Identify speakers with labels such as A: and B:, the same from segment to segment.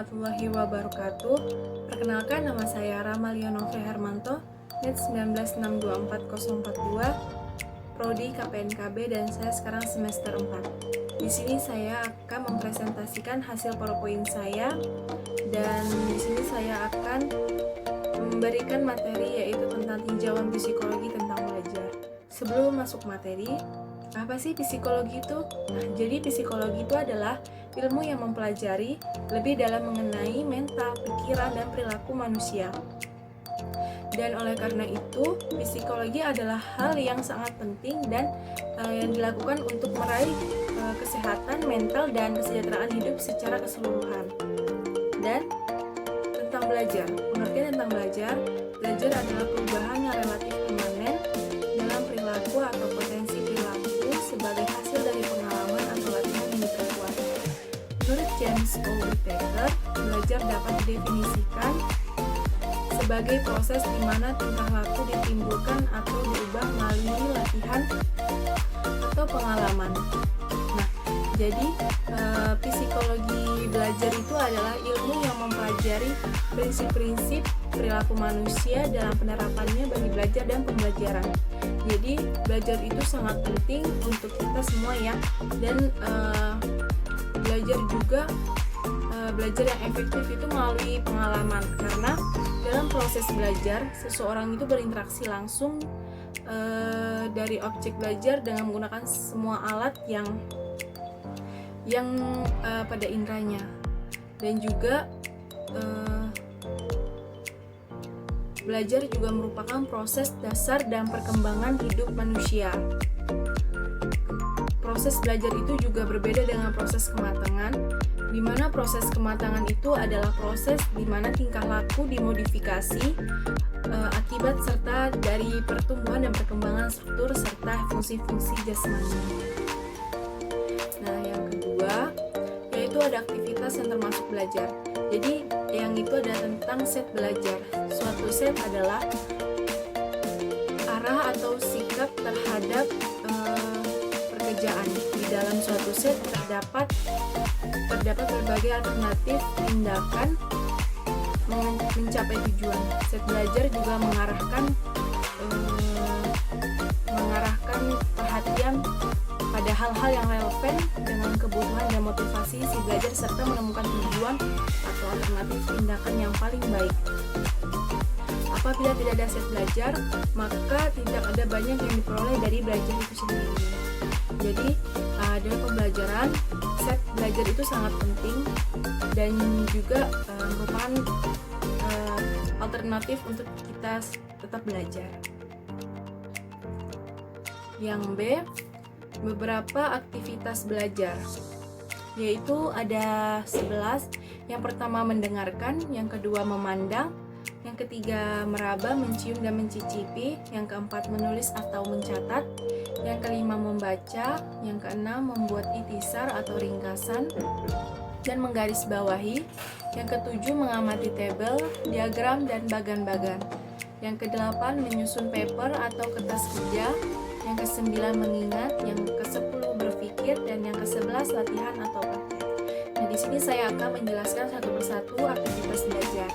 A: warahmatullahi wabarakatuh. Perkenalkan, nama saya Ramalia Novre Hermanto, NIT 196244042, Prodi KPNKB, dan saya sekarang semester 4. Di sini saya akan mempresentasikan hasil PowerPoint saya, dan di sini saya akan memberikan materi yaitu tentang tinjauan psikologi tentang belajar. Sebelum masuk materi, apa sih psikologi itu? Nah, jadi psikologi itu adalah ilmu yang mempelajari lebih dalam mengenai mental, pikiran, dan perilaku manusia. Dan oleh karena itu, psikologi adalah hal yang sangat penting dan yang dilakukan untuk meraih kesehatan mental dan kesejahteraan hidup secara keseluruhan. Dan tentang belajar, pengertian tentang belajar adalah perubahan yang relatif permanen dalam perilaku atau potensi perilaku sebagai hasil dari pengalaman atau latihan yang diperkuat. Menurut James O. Whittaker, belajar dapat didefinisikan sebagai proses di mana tingkah laku ditimbulkan atau diubah melalui latihan atau pengalaman. Nah, jadi psikologi belajar itu adalah ilmu yang mempelajari prinsip-prinsip perilaku manusia dalam penerapannya bagi belajar dan pembelajaran. Jadi belajar itu sangat penting untuk kita semua ya, dan belajar juga belajar yang efektif itu melalui pengalaman, karena dalam proses belajar seseorang itu berinteraksi langsung dari objek belajar dengan menggunakan semua alat yang pada indranya, dan juga belajar juga merupakan proses dasar dan perkembangan hidup manusia. Proses belajar itu juga berbeda dengan proses kematangan, di mana proses kematangan itu adalah proses di mana tingkah laku dimodifikasi akibat serta dari pertumbuhan dan perkembangan struktur serta fungsi-fungsi jasmani. Nah, yang kedua yaitu ada aktivitas yang termasuk belajar. Jadi yang itu ada tentang set belajar. Suatu set adalah arah atau sikap terhadap pekerjaan. Di dalam suatu set terdapat berbagai alternatif tindakan mencapai tujuan. Set belajar juga mengarahkan perhatian pada hal-hal yang relevan dengan kebutuhan dan motivasi si belajar, serta menemukan tujuan atau alternatif tindakan yang paling baik. Apabila tidak ada set belajar, maka tidak ada banyak yang diperoleh dari belajar itu sendiri. Jadi dalam pembelajaran, set belajar itu sangat penting dan juga merupakan alternatif untuk kita tetap belajar. Yang B, beberapa aktivitas belajar, yaitu ada 11. Yang pertama mendengarkan, yang kedua memandang, yang ketiga meraba, mencium dan mencicipi, yang keempat menulis atau mencatat, yang kelima membaca, yang keenam membuat ikhtisar atau ringkasan dan menggarisbawahi, yang ketujuh mengamati tabel, diagram dan bagan-bagan, yang kedelapan menyusun paper atau kertas kerja, yang kesembilan mengingat, yang kesepuluh berpikir, dan yang kesebelas latihan atau praktek. Nah, di sini saya akan menjelaskan satu persatu aktivitas belajar.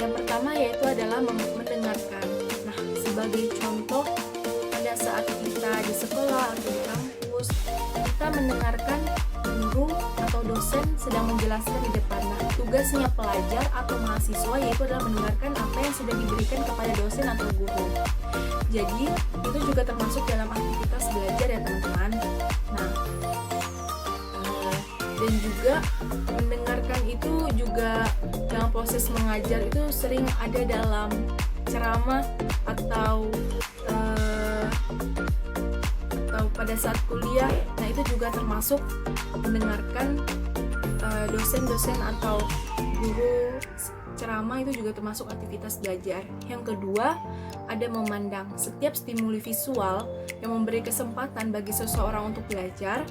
A: Yang pertama yaitu adalah mendengarkan. Nah, sebagai contoh, pada saat kita di sekolah atau di kampus, kita mendengarkan guru atau dosen sedang menjelaskan di depan. Nah, tugasnya pelajar atau mahasiswa yaitu adalah mendengarkan apa yang sudah diberikan kepada dosen atau guru. Jadi, itu juga termasuk dalam aktivitas belajar ya teman-teman. Nah, dan juga mendengarkan itu juga dalam proses mengajar itu sering ada dalam ceramah atau pada saat kuliah. Nah, itu juga termasuk mendengarkan dosen-dosen atau guru ceramah, itu juga termasuk aktivitas belajar. Yang kedua, ada memandang. Setiap stimuli visual yang memberi kesempatan bagi seseorang untuk belajar.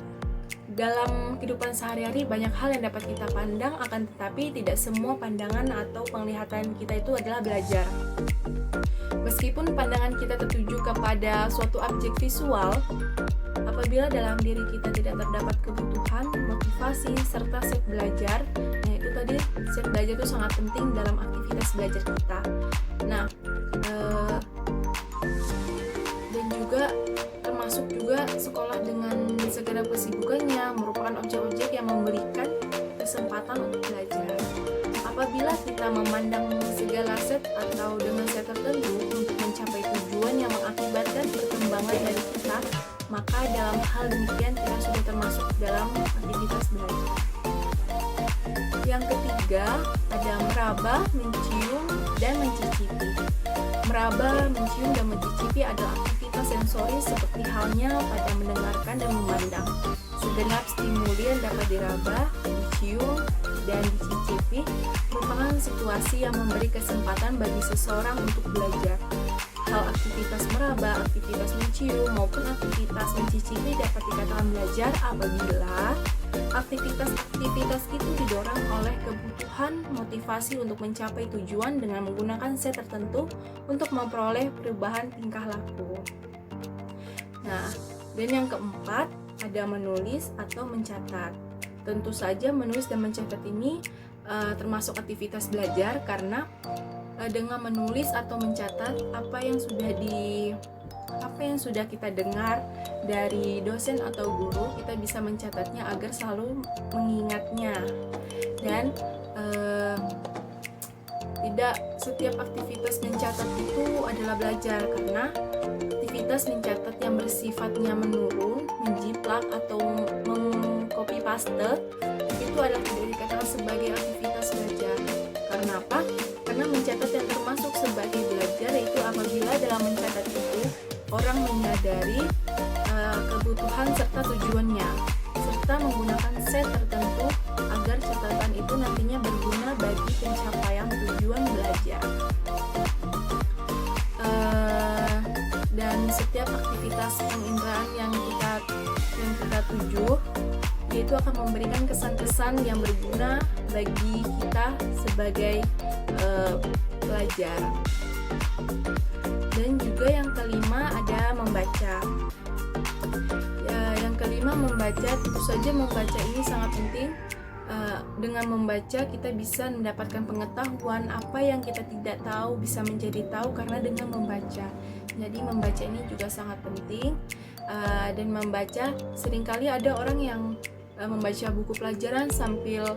A: Dalam kehidupan sehari-hari banyak hal yang dapat kita pandang, akan tetapi tidak semua pandangan atau penglihatan kita itu adalah belajar. Meskipun pandangan kita tertuju kepada suatu objek visual, apabila Apabila dalam diri kita tidak terdapat kebutuhan, motivasi, serta set belajar, nah itu tadi set belajar itu sangat penting dalam aktivitas belajar kita. Nah, dan juga termasuk juga sekolah dengan segala kesibukannya merupakan objek-objek yang memberikan kesempatan untuk belajar. Apabila kita memandang segala set atau dengan set tertentu untuk mencapai tujuan yang mengakibatkan perkembangan dari kita, maka dalam hal demikian kita sudah termasuk dalam aktivitas belajar. Yang ketiga, ada meraba, mencium, dan mencicipi. Meraba, mencium, dan mencicipi adalah aktivitas sensori seperti halnya pada mendengarkan dan memandang. Segenap stimuli yang dapat diraba, dicium, dan dicicipi merupakan situasi yang memberi kesempatan bagi seseorang untuk belajar. Hal aktivitas meraba, aktivitas mencium, maupun aktivitas mencicipi dapat dikatakan belajar apabila aktivitas itu didorong oleh kebutuhan motivasi untuk mencapai tujuan dengan menggunakan set tertentu untuk memperoleh perubahan tingkah laku. Nah, dan yang keempat, ada menulis atau mencatat. Tentu saja menulis dan mencatat ini termasuk aktivitas belajar karena dengan menulis atau mencatat apa yang sudah kita dengar dari dosen atau guru, kita bisa mencatatnya agar selalu mengingatnya. Dan tidak setiap aktivitas mencatat itu adalah belajar, karena aktivitas mencatat yang bersifatnya menurun, menjiplak atau mengcopy paste itu adalah tidak dikatakan sebagai aktivitas belajar. Karena apa? Karena mencatat yang termasuk sebagai belajar yaitu apabila dalam mencatat itu orang menyadari kebutuhan serta tujuannya, serta menggunakan set tertentu agar catatan itu nantinya berguna bagi pencapaian tujuan belajar. Dan setiap aktivitas penginderaan yang kita tuju yaitu akan memberikan kesan-kesan yang berguna bagi kita sebagai pelajar. Dan juga yang kelima ada membaca. Yang kelima membaca, tentu saja membaca ini sangat penting. Dengan membaca kita bisa mendapatkan pengetahuan, apa yang kita tidak tahu bisa menjadi tahu karena dengan membaca. Jadi membaca ini juga sangat penting. Dan membaca, seringkali ada orang yang membaca buku pelajaran sambil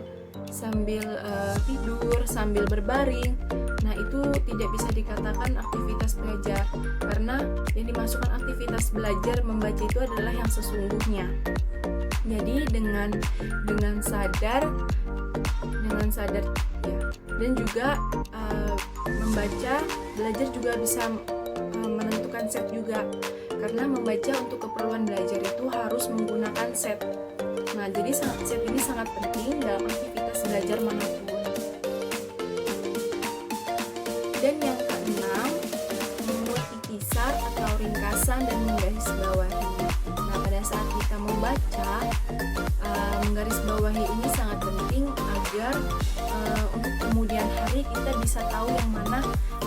A: tidur, sambil berbaring. Nah, itu tidak bisa dikatakan aktivitas belajar, karena yang dimasukkan aktivitas belajar membaca itu adalah yang sesungguhnya. Jadi dengan sadar ya. Dan juga membaca belajar juga bisa menentukan set juga, karena membaca untuk keperluan belajar itu harus menggunakan set. Nah, jadi set ini sangat penting dalam aktivitas belajar manapun. Dan yang keenam, membuat ikhtisar atau ringkasan dan menggarisbawahi. Nah, pada saat kita membaca, menggarisbawahi ini sangat penting agar untuk kemudian hari kita bisa tahu yang mana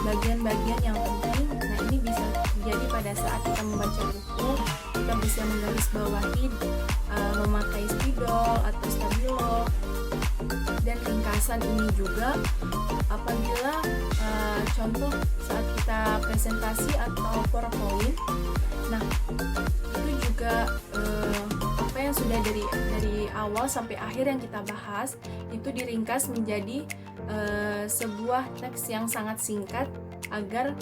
A: bagian-bagian yang penting. Nah, ini bisa terjadi pada saat kita membaca buku, kita bisa menggarisbawahi memakai spidol atau stabilo. Dan ringkasan ini juga apabila contoh saat kita presentasi atau PowerPoint, nah itu juga apa yang sudah dari awal sampai akhir yang kita bahas itu diringkas menjadi sebuah teks yang sangat singkat agar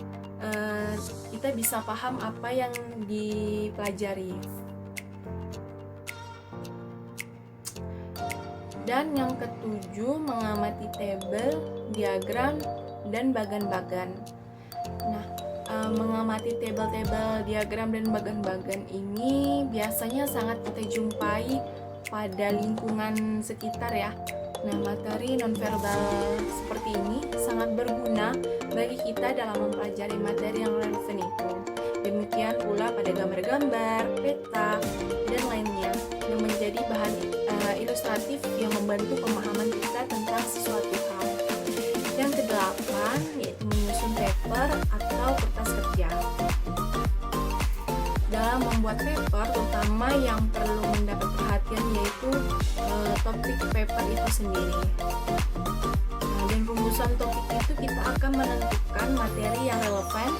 A: kita bisa paham apa yang dipelajari. Dan yang ketujuh, mengamati tabel, diagram, dan bagan-bagan. Nah, mengamati tabel-tabel, diagram, dan bagan-bagan ini biasanya sangat kita jumpai pada lingkungan sekitar ya. Nah, materi nonverbal seperti ini sangat berguna bagi kita dalam mempelajari materi yang relevan itu. Demikian pula pada gambar-gambar, peta, dan lainnya yang menjadi bahan ilustratif yang membantu pemahaman kita tentang sesuatu hal. Yang kedelapan yaitu menyusun paper atau kertas kerja. Dalam dalam membuat paper, terutama yang perlu mendapat perhatian yaitu topik paper itu sendiri. Nah, dan rumusan topik itu kita akan menentukan materi yang relevan.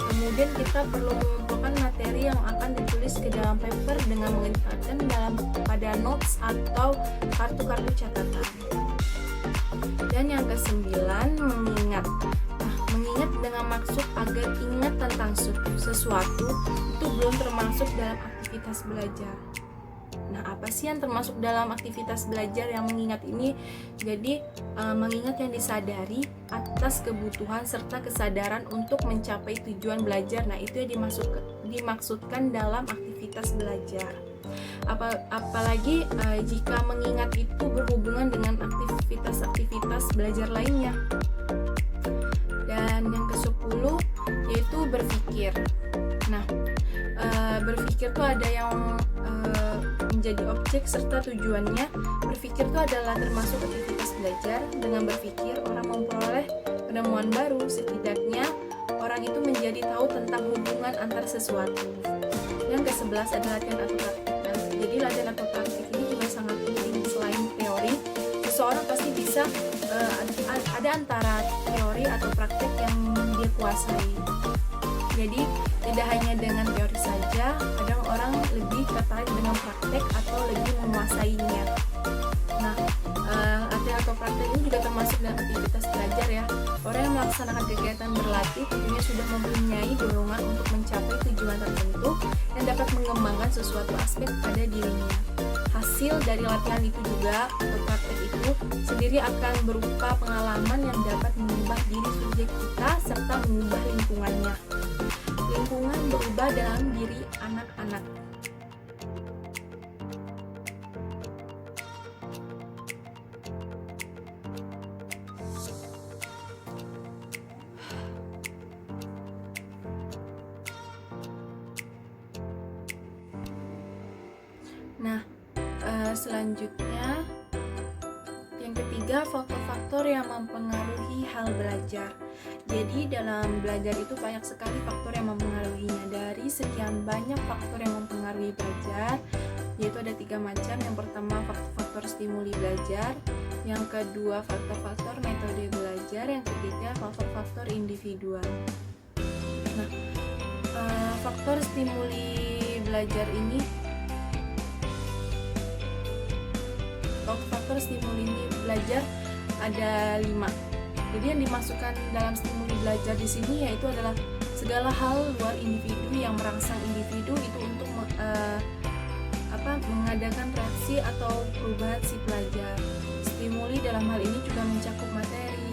A: Kemudian kita perlu mengumpulkan materi yang akan ditulis ke dalam paper dengan menginputkan pada notes atau kartu-kartu catatan. Dan yang kesembilan, mengingat. Nah, mengingat dengan maksud agar ingat tentang sesuatu itu belum termasuk dalam aktivitas belajar. Nah, apa sih yang termasuk dalam aktivitas belajar yang mengingat ini? Jadi, mengingat yang disadari atas kebutuhan serta kesadaran untuk mencapai tujuan belajar. Nah, itu yang dimaksudkan dalam aktivitas belajar. Apalagi jika mengingat itu berhubungan dengan aktivitas-aktivitas belajar lainnya. Dan yang ke-10 yaitu berpikir. Nah, berpikir itu ada yang menjadi objek serta tujuannya. Berpikir itu adalah termasuk aktivitas belajar. Dengan berpikir, orang memperoleh penemuan baru. Setidaknya, orang itu menjadi tahu tentang hubungan antar sesuatu. Yang ke-11 ada latihan atau praktik. Jadi latihan atau praktik ini juga sangat penting. Selain teori, seseorang pasti bisa ada antara teori atau praktik yang dia kuasai. Jadi tidak hanya dengan teori saja, kadang orang lebih tertarik dengan praktek atau lebih menguasainya. Nah, latihan atau praktek ini juga termasuk dalam aktivitas belajar ya. Orang yang melaksanakan kegiatan berlatih tentunya sudah mempunyai dorongan untuk mencapai tujuan tertentu dan dapat mengembangkan sesuatu aspek pada dirinya. Hasil dari latihan itu juga atau praktek itu sendiri akan berupa pengalaman yang dapat mengubah diri subjek kita serta mengubah lingkungannya. Lingkungan berubah dalam diri anak-anak. Nah, selanjutnya yang ketiga, faktor-faktor yang mempengaruhi hal belajar. Jadi dalam belajar itu banyak sekali faktor yang mempengaruhinya. Dari sekian banyak faktor yang mempengaruhi belajar, yaitu ada 3 macam. Yang pertama, faktor stimuli belajar. Yang kedua, faktor-faktor metode belajar. Yang ketiga, faktor-faktor individual. Nah, faktor stimuli belajar ini, faktor stimuli belajar ada 5. Jadi yang dimasukkan dalam stimuli belajar di sini yaitu adalah segala hal luar individu yang merangsang individu itu untuk mengadakan reaksi atau perubahan si pelajar. Stimuli dalam hal ini juga mencakup materi,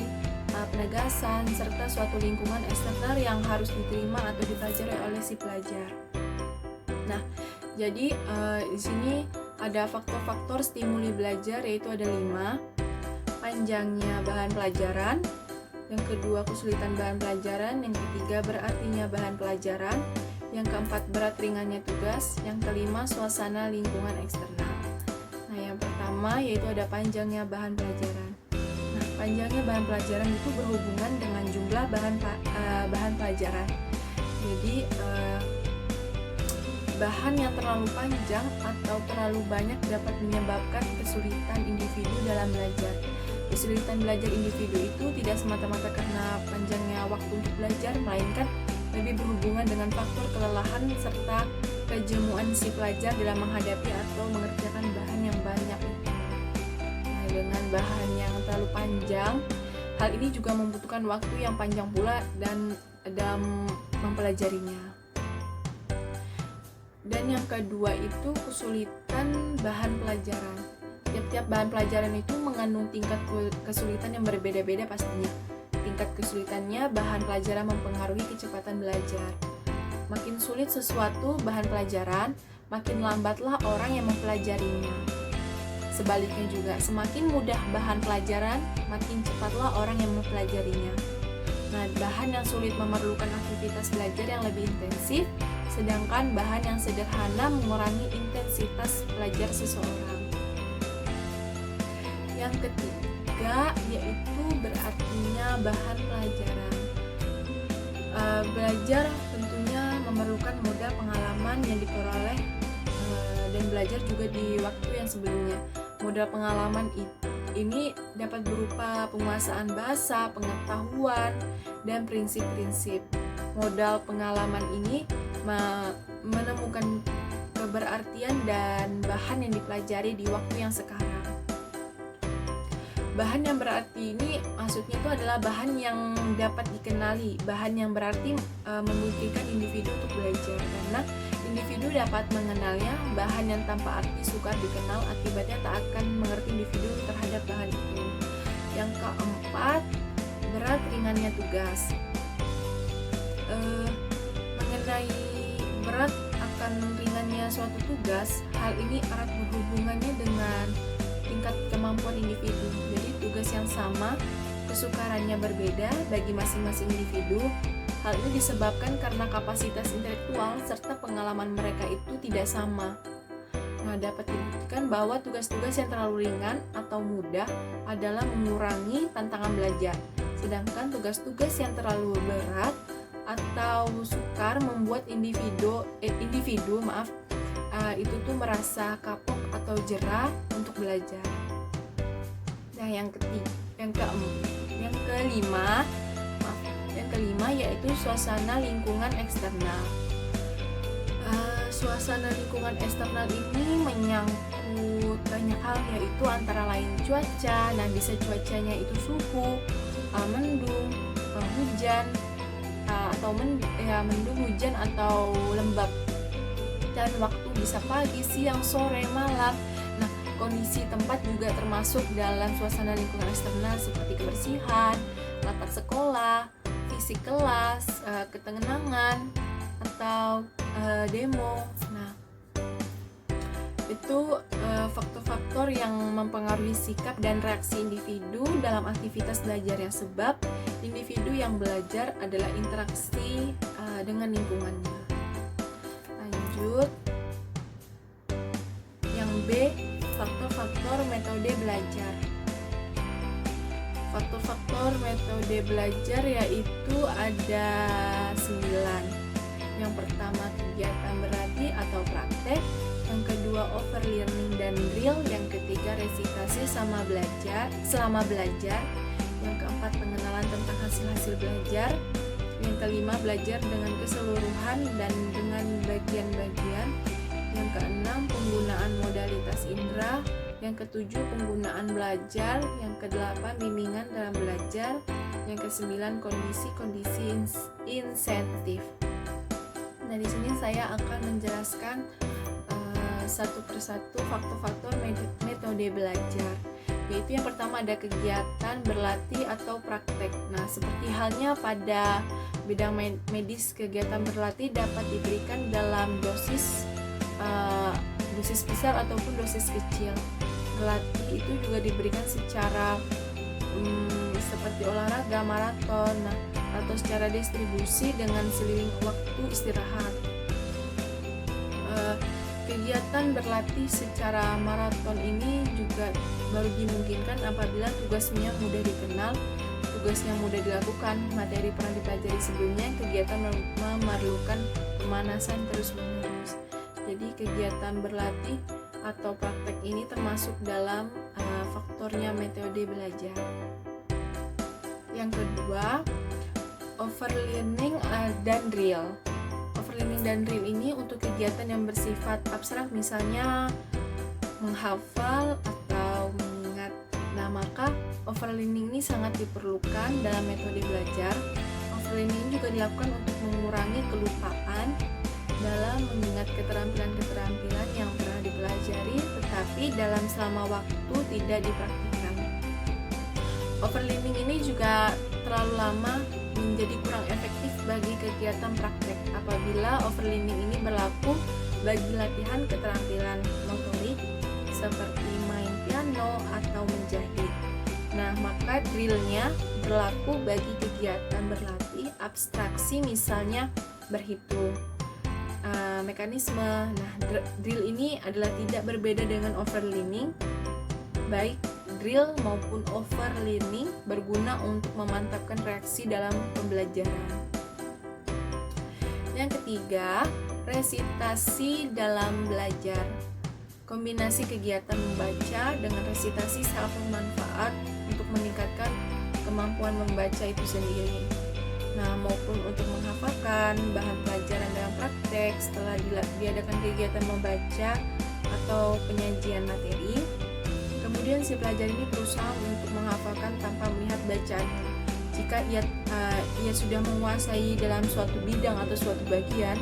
A: penegasan, serta suatu lingkungan eksternal yang harus diterima atau dipelajari oleh si pelajar. Nah, jadi di sini ada faktor-faktor stimuli belajar yaitu ada 5. Panjangnya bahan pelajaran, yang kedua kesulitan bahan pelajaran, yang ketiga berartinya bahan pelajaran, yang keempat berat ringannya tugas, yang kelima suasana lingkungan eksternal. Nah, yang pertama yaitu ada panjangnya bahan pelajaran. Nah, panjangnya bahan pelajaran itu berhubungan dengan jumlah bahan pelajaran. Jadi bahan yang terlalu panjang atau terlalu banyak dapat menyebabkan kesulitan individu dalam belajar. Kesulitan belajar individu itu tidak semata-mata karena panjangnya waktu untuk belajar, melainkan lebih berhubungan dengan faktor kelelahan serta kejemuan si pelajar dalam menghadapi atau mengerjakan bahan yang banyak itu. Nah, dengan bahan yang terlalu panjang, hal ini juga membutuhkan waktu yang panjang pula dan dalam mempelajarinya. Dan yang kedua itu kesulitan bahan pelajaran. Tiap-tiap bahan pelajaran itu mengandung tingkat kesulitan yang berbeda-beda pastinya. Tingkat kesulitannya bahan pelajaran mempengaruhi kecepatan belajar. Makin sulit sesuatu bahan pelajaran, makin lambatlah orang yang mempelajarinya. Sebaliknya juga, semakin mudah bahan pelajaran, makin cepatlah orang yang mempelajarinya. Nah, bahan yang sulit memerlukan aktivitas belajar yang lebih intensif, sedangkan bahan yang sederhana mengurangi intensitas belajar seseorang. Yang ketiga yaitu berartinya bahan pelajaran. Belajar tentunya memerlukan modal pengalaman yang diperoleh dan belajar juga di waktu yang sebelumnya. Modal pengalaman ini dapat berupa penguasaan bahasa, pengetahuan, dan prinsip-prinsip. Modal pengalaman ini menemukan keberartian dan bahan yang dipelajari di waktu yang sekarang. Bahan yang berarti ini maksudnya itu adalah bahan yang dapat dikenali. Bahan yang berarti memungkinkan individu untuk belajar, karena individu dapat mengenalnya. Bahan yang tanpa arti sukar dikenal, akibatnya tak akan mengerti individu terhadap bahan itu. Yang keempat, berat ringannya tugas. Mengenai berat akan ringannya suatu tugas, hal ini erat berhubungannya dengan tingkat kemampuan individu. Jadi tugas yang sama, kesukarannya berbeda bagi masing-masing individu. Hal ini disebabkan karena kapasitas intelektual serta pengalaman mereka itu tidak sama. Nah, dapat dibuktikan bahwa tugas-tugas yang terlalu ringan atau mudah adalah mengurangi tantangan belajar. Sedangkan tugas-tugas yang terlalu berat atau sukar membuat individu itu tuh merasa kapok atau jerah untuk belajar. Nah, yang kelima yaitu suasana lingkungan eksternal. Suasana lingkungan eksternal ini menyangkut banyak hal, yaitu antara lain cuaca. Nah, bisa cuacanya itu suhu, mendung, hujan, atau mendung, hujan atau lembab. Dan waktu bisa pagi, siang, sore, malam. Nah, kondisi tempat juga termasuk dalam suasana lingkungan eksternal seperti kebersihan, latar sekolah, fisik kelas, ketenangan, atau demo. Nah, itu faktor-faktor yang mempengaruhi sikap dan reaksi individu dalam aktivitas belajarnya, sebab individu yang belajar adalah interaksi dengan lingkungannya. Lanjut, yang B, faktor-faktor metode belajar. Faktor-faktor metode belajar yaitu ada 9. Yang pertama, kegiatan berarti atau praktek. Yang kedua, overlearning dan drill. Yang ketiga, resitasi selama belajar. Yang keempat, pengenalan tentang hasil-hasil belajar. Yang kelima, belajar dengan keseluruhan dan dengan bagian-bagian. Yang keenam, penggunaan modalitas indera. Yang ketujuh, penggunaan belajar. Yang kedelapan, bimbingan dalam belajar. Yang kesembilan, kondisi-kondisi insentif. Nah, di sini saya akan menjelaskan satu persatu faktor-faktor metode belajar. Yaitu yang pertama ada kegiatan berlatih atau praktek. Nah, seperti halnya pada bidang medis, kegiatan berlatih dapat diberikan dalam dosis besar ataupun dosis kecil. Berlatih itu juga diberikan secara seperti olahraga maraton, atau secara distribusi dengan seiring waktu istirahat. Kegiatan berlatih secara maraton ini juga baru dimungkinkan apabila tugasnya mudah dikenal, tugasnya mudah dilakukan, materi pernah dipelajari sebelumnya, kegiatan memerlukan pemanasan terus-menerus. Jadi kegiatan berlatih atau praktek ini termasuk dalam faktornya metode belajar. Yang kedua, overlearning dan drill. Overlearning dan drill ini untuk kegiatan yang bersifat abstrak, misalnya menghafal atau mengingat. Nah, maka overlearning ini sangat diperlukan dalam metode belajar. Overlearning juga dilakukan untuk mengurangi kelupaan dalam mengingat keterampilan-keterampilan yang pernah dipelajari tetapi dalam selama waktu tidak dipraktikkan. Overlearning ini juga terlalu lama menjadi kurang efektif bagi kegiatan praktek apabila overlearning ini berlaku bagi latihan keterampilan motorik seperti main piano atau menjahit. Nah, maka drillnya berlaku bagi kegiatan berlatih abstraksi, misalnya berhitung. Mekanisme. Nah, drill ini adalah tidak berbeda dengan overlearning. Baik drill maupun overlearning berguna untuk memantapkan reaksi dalam pembelajaran. Yang ketiga, resitasi dalam belajar. Kombinasi kegiatan membaca dengan resitasi sangat bermanfaat untuk meningkatkan kemampuan membaca itu sendiri. Nah, maupun untuk menghafalkan bahan pelajaran dalam praktek setelah diadakan kegiatan membaca atau penyajian materi. Kemudian si pelajar ini berusaha untuk menghafalkan tanpa melihat bacaannya. Jika ia sudah menguasai dalam suatu bidang atau suatu bagian,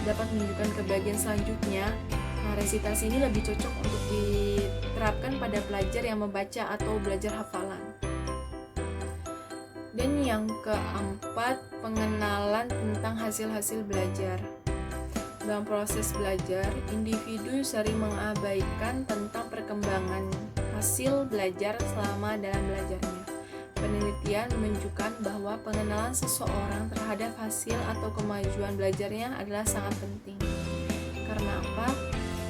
A: dapat menunjukkan ke bagian selanjutnya. Nah, resitasi ini lebih cocok untuk diterapkan pada pelajar yang membaca atau belajar hafalan. Dan yang keempat, pengenalan tentang hasil-hasil belajar. Dalam proses belajar, individu sering mengabaikan tentang perkembangan hasil belajar selama dalam belajarnya. Penelitian menunjukkan bahwa pengenalan seseorang terhadap hasil atau kemajuan belajarnya adalah sangat penting. Karena apa?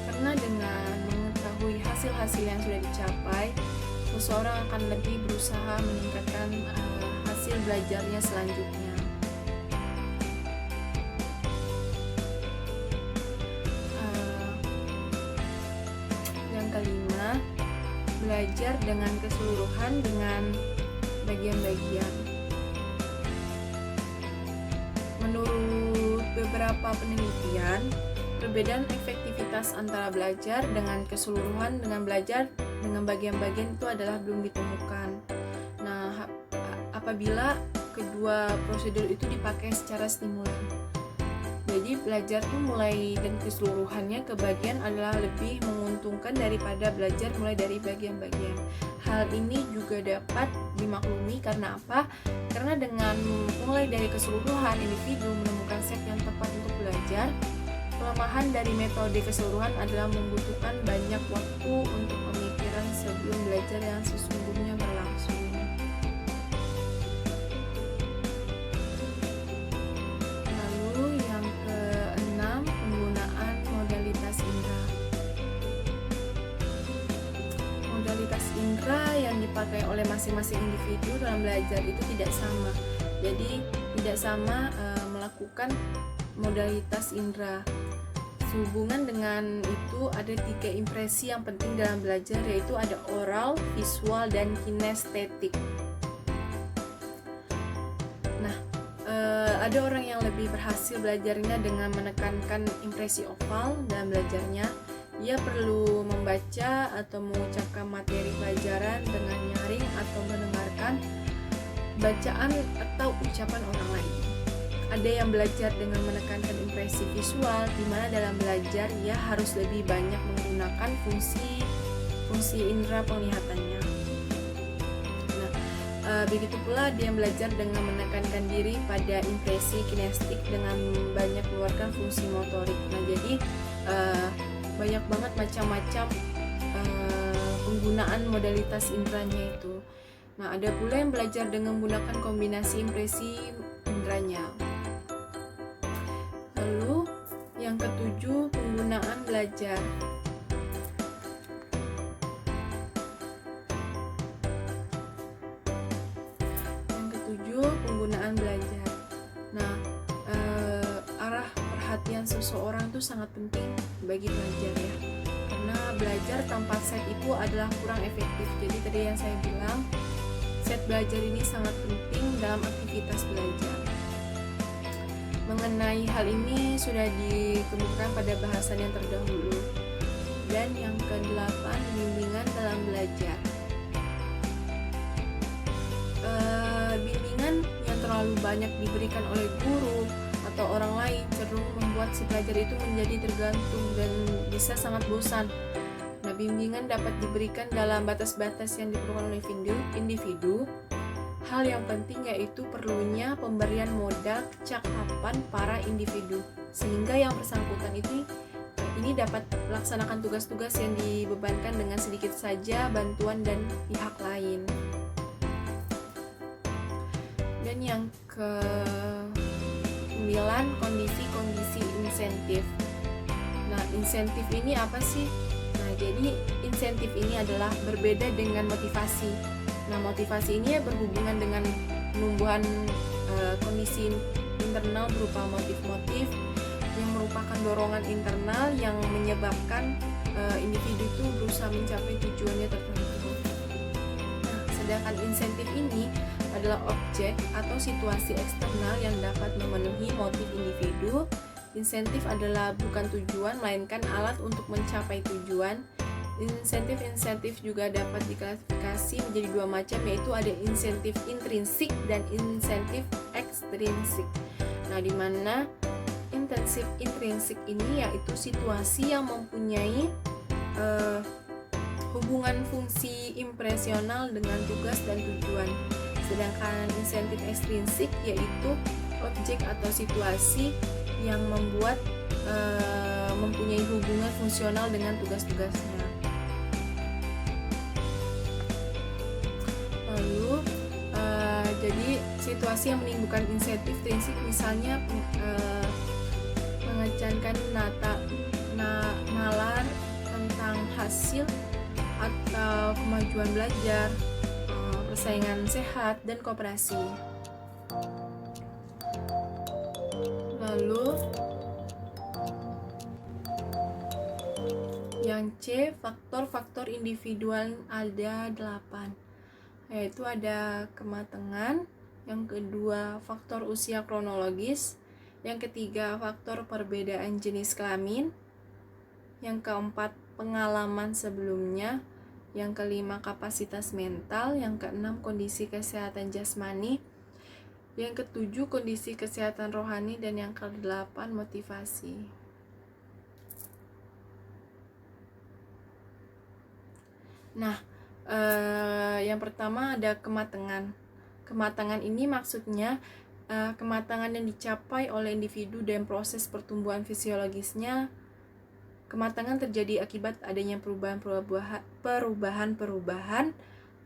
A: Karena dengan mengetahui hasil-hasil yang sudah dicapai, seseorang akan lebih berusaha meningkatkan hasil belajarnya selanjutnya. Yang kelima, belajar dengan keseluruhan dengan bagian-bagian. Menurut beberapa penelitian, perbedaan efektivitas antara belajar dengan keseluruhan dengan belajar dengan bagian-bagian itu adalah belum ditemukan. Nah, apabila kedua prosedur itu dipakai secara stimulan. Jadi belajar tuh mulai dan keseluruhannya ke bagian adalah lebih menguntungkan daripada belajar mulai dari bagian-bagian. Hal ini juga dapat dimaklumi karena apa? Karena dengan mulai dari keseluruhan, individu menemukan set yang tepat untuk belajar. Kelemahan dari metode keseluruhan adalah membutuhkan banyak waktu untuk pemikiran sebelum belajar yang sesungguhnya berlangsung. Lalu yang keenam, penggunaan modalitas indera. Modalitas indera yang dipakai oleh masing-masing individu dalam belajar itu tidak sama. Jadi tidak sama melakukan modalitas indera. Sehubungan dengan itu ada 3 impresi yang penting dalam belajar, yaitu ada oral, visual, dan kinestetik. Nah, ada orang yang lebih berhasil belajarnya dengan menekankan impresi oral dalam belajarnya. Ia perlu membaca atau mengucapkan materi pelajaran dengan nyaring atau mendengarkan bacaan atau ucapan orang lain. Ada yang belajar dengan menekankan impresi visual, di mana dalam belajar ia harus lebih banyak menggunakan fungsi indera penglihatannya. Nah, begitu pula ada yang belajar dengan menekankan diri pada impresi kinestetik dengan banyak mengeluarkan fungsi motorik. Nah, jadi banyak banget macam-macam penggunaan modalitas inderanya itu. Nah, ada pula yang belajar dengan menggunakan kombinasi impresi inderanya. Lalu yang ketujuh, penggunaan belajar. Yang ketujuh, penggunaan belajar. Nah, arah perhatian seseorang itu sangat penting bagi belajar ya. Karena belajar tanpa set itu adalah kurang efektif. Jadi tadi yang saya bilang, set belajar ini sangat penting dalam aktivitas belajar. Mengenai hal ini sudah dikemukakan pada bahasan yang terdahulu. Dan yang ke-8, bimbingan dalam belajar. Bimbingan yang terlalu banyak diberikan oleh guru atau orang lain cenderung membuat si pelajar itu menjadi tergantung dan bisa sangat bosan. Nah, bimbingan dapat diberikan dalam batas-batas yang diperlukan oleh individu. Hal yang penting yaitu perlunya pemberian modal kecakapan para individu, sehingga yang bersangkutan ini dapat melaksanakan tugas-tugas yang dibebankan dengan sedikit saja bantuan dan pihak lain. Dan yang ke-9, kondisi-kondisi insentif. Nah, insentif ini apa sih? Nah, jadi insentif ini adalah berbeda dengan motivasi. Nah, motivasi ini berhubungan dengan penumbuhan kondisi internal berupa motif-motif merupakan dorongan internal yang menyebabkan individu itu berusaha mencapai tujuannya tertentu. Nah, sedangkan insentif ini adalah objek atau situasi eksternal yang dapat memenuhi motif individu. Insentif adalah bukan tujuan, melainkan alat untuk mencapai tujuan. Insentif juga dapat diklasifikasi menjadi dua macam, yaitu ada insentif intrinsik dan insentif ekstrinsik. Nah, di mana intrinsik ini yaitu situasi yang mempunyai hubungan fungsi impresional dengan tugas dan tujuan. Sedangkan insentif ekstrinsik yaitu objek atau situasi yang mempunyai hubungan fungsional dengan tugas-tugasnya. Lalu jadi situasi yang menimbulkan insentif intrinsik misalnya mengecankan nalar tentang hasil atau kemajuan belajar, persaingan sehat, dan kooperasi. Lalu yang C, faktor-faktor individual ada 8, yaitu ada kematangan, yang kedua faktor usia kronologis, yang ketiga faktor perbedaan jenis kelamin, yang keempat pengalaman sebelumnya, yang kelima kapasitas mental, yang keenam kondisi kesehatan jasmani, yang ketujuh kondisi kesehatan rohani, dan yang kedelapan motivasi. Nah, yang pertama ada kematangan. Kematangan ini maksudnya kematangan yang dicapai oleh individu dan proses pertumbuhan fisiologisnya. Kematangan terjadi akibat adanya perubahan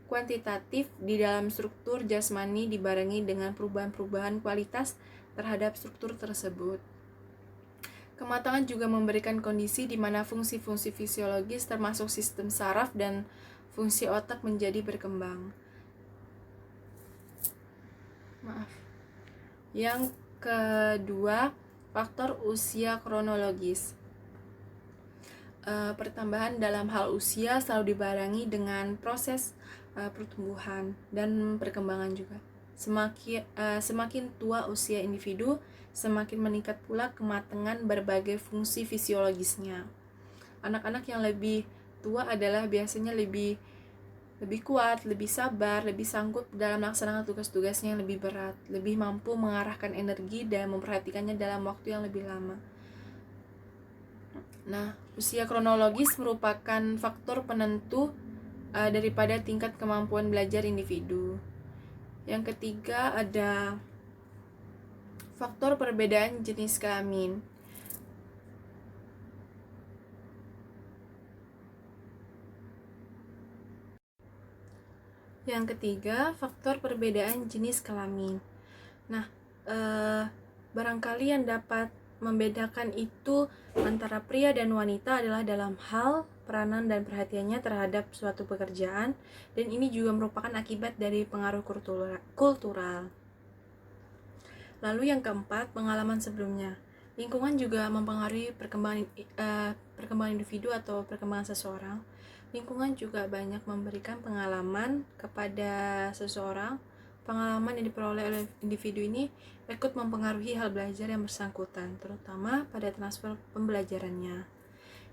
A: kuantitatif di dalam struktur jasmani dibarengi dengan perubahan-perubahan kualitas terhadap struktur tersebut. Kematangan juga memberikan kondisi di mana fungsi-fungsi fisiologis termasuk sistem saraf dan fungsi otak menjadi berkembang. Yang kedua, faktor usia kronologis. Pertambahan dalam hal usia selalu dibarengi dengan proses pertumbuhan dan perkembangan juga. Semakin tua usia individu, semakin meningkat pula kematangan berbagai fungsi fisiologisnya. Anak-anak yang lebih tua adalah biasanya lebih kuat, lebih sabar, lebih sanggup dalam melaksanakan tugas-tugasnya yang lebih berat, lebih mampu mengarahkan energi dan memperhatikannya dalam waktu yang lebih lama. Nah, usia kronologis merupakan faktor penentu daripada tingkat kemampuan belajar individu. Yang ketiga ada faktor perbedaan jenis kelamin. Yang ketiga, faktor perbedaan jenis kelamin. Nah, barangkali yang dapat membedakan itu antara pria dan wanita adalah dalam hal peranan dan perhatiannya terhadap suatu pekerjaan, dan ini juga merupakan akibat dari pengaruh kultural. Lalu yang keempat, pengalaman sebelumnya. Lingkungan juga mempengaruhi perkembangan individu atau perkembangan seseorang. Lingkungan juga banyak memberikan pengalaman kepada seseorang. Pengalaman yang diperoleh oleh individu ini ikut mempengaruhi hal belajar yang bersangkutan, terutama pada transfer pembelajarannya.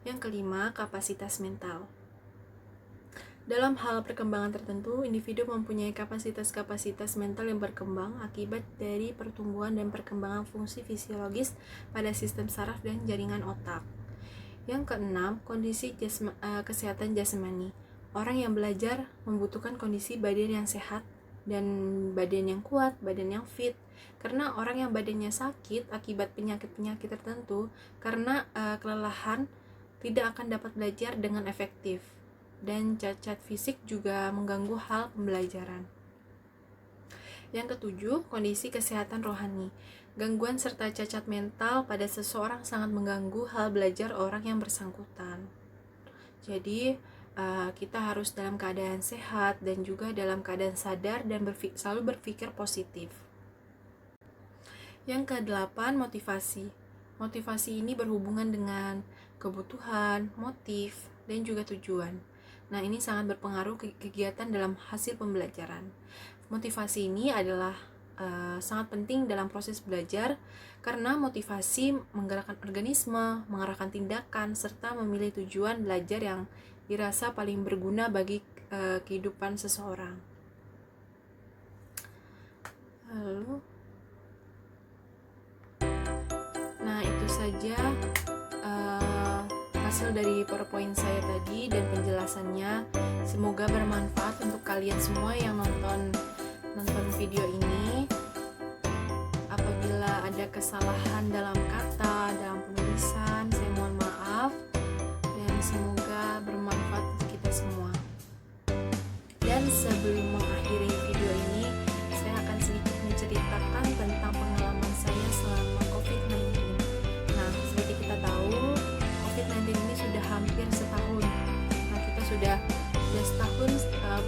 A: Yang kelima, kapasitas mental. Dalam hal perkembangan tertentu, individu mempunyai kapasitas mental yang berkembang akibat dari pertumbuhan dan perkembangan fungsi fisiologis pada sistem saraf dan jaringan otak. Yang keenam, kondisi kesehatan jasmani. Orang yang belajar membutuhkan kondisi badan yang sehat dan badan yang kuat, badan yang fit. Karena orang yang badannya sakit akibat penyakit-penyakit tertentu, karena kelelahan, tidak akan dapat belajar dengan efektif. Dan cacat fisik juga mengganggu hal pembelajaran. Yang ketujuh, kondisi kesehatan rohani. Gangguan serta cacat mental pada seseorang sangat mengganggu hal belajar orang yang bersangkutan. Jadi, kita harus dalam keadaan sehat dan juga dalam keadaan sadar dan selalu berpikir positif. Yang kedelapan, motivasi. Motivasi ini berhubungan dengan kebutuhan, motif, dan juga tujuan. Nah, ini sangat berpengaruh ke kegiatan dalam hasil pembelajaran. Motivasi ini adalah sangat penting dalam proses belajar karena motivasi menggerakkan organisme, mengarahkan tindakan, serta memilih tujuan belajar yang dirasa paling berguna bagi kehidupan seseorang. Lalu, nah itu saja hasil dari PowerPoint saya tadi dan penjelasannya. Semoga bermanfaat untuk kalian semua yang nonton video ini. Apabila ada kesalahan dalam kata, dalam penulisan, saya mohon maaf, dan semoga bermanfaat untuk kita semua. Dan sebelum mengakhiri video ini, saya akan sedikit menceritakan tentang pengalaman saya selama COVID-19. Nah, seperti kita tahu, COVID-19 ini sudah hampir setahun. Nah, kita sudah setahun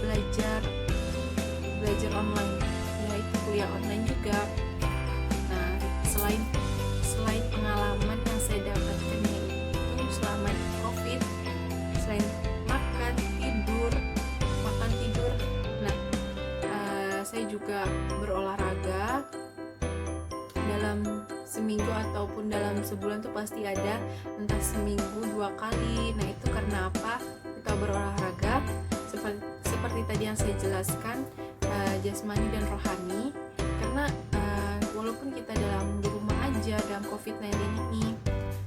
A: belajar online, yaitu kuliah online juga. Nah, selain pengalaman yang saya dapatkan yaitu selama COVID, selain makan tidur, nah saya juga berolahraga dalam seminggu ataupun dalam sebulan tuh pasti ada, entah seminggu 2 kali. Nah, itu karena apa? Kita berolahraga seperti tadi yang saya jelaskan, jasmani dan rohani. Karena walaupun kita di rumah aja dalam COVID-19 ini,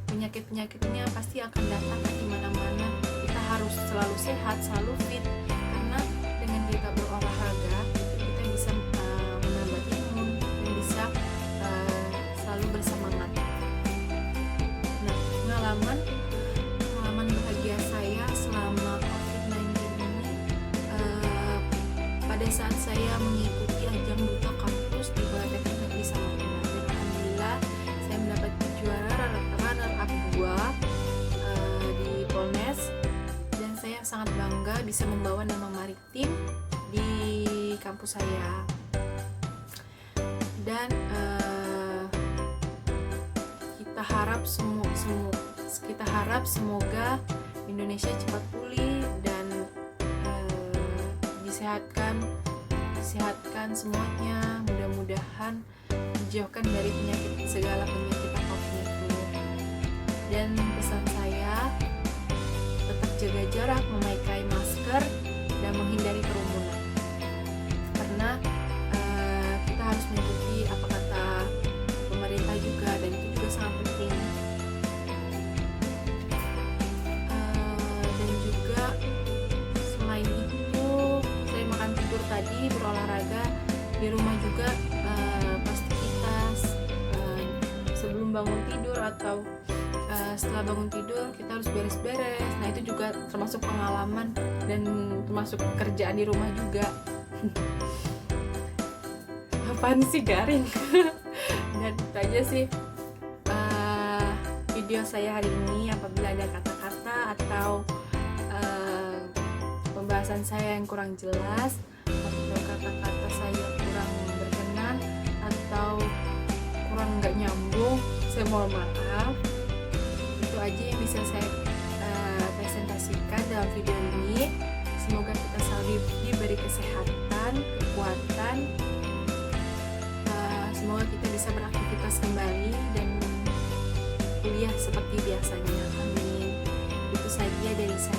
A: penyakit-penyakitnya pasti akan datang di mana-mana. Kita harus selalu sehat, selalu fit, karena dengan kita berolahraga kita bisa menambah imun dan bisa selalu bersemangat. Nah, pengalaman bahagia saya selama COVID-19 ini pada saat saya mengikuti ajang duta kampus di Politeknik Negeri Samarinda, dan alhamdulillah saya mendapatkan juara runner-up 2 di Polnes, dan saya sangat bangga bisa membawa nama maritim di kampus saya. Dan kita harap semoga Indonesia cepat pulih dan disehatkan semuanya, mudah-mudahan dijauhkan dari segala penyakit apapun itu. Dan pesan saya, tetap jaga jarak, memakai masker, dan menghindari kerumunan, karena kita harus mengikuti apa kata pemerintah juga, dan itu juga sangat penting. Dan juga selain itu, selain makan tidur tadi, berolahraga di rumah juga, pasti kita sebelum bangun tidur atau setelah bangun tidur kita harus beres-beres. Nah, itu juga termasuk pengalaman dan termasuk kerjaan di rumah juga. Apaan sih, garing? Dan itu aja sih video saya hari ini. Apabila ada kata-kata atau pembahasan saya yang kurang jelas, atau kata-kata saya kurang berkenan atau kurang nggak nyambung, saya mohon maaf. Itu aja yang bisa saya presentasikan dalam video ini. Semoga kita selalu diberi kesehatan, kekuatan, semoga kita bisa beraktivitas kembali dan kuliah seperti biasanya. Amin. Itu saja dari saya.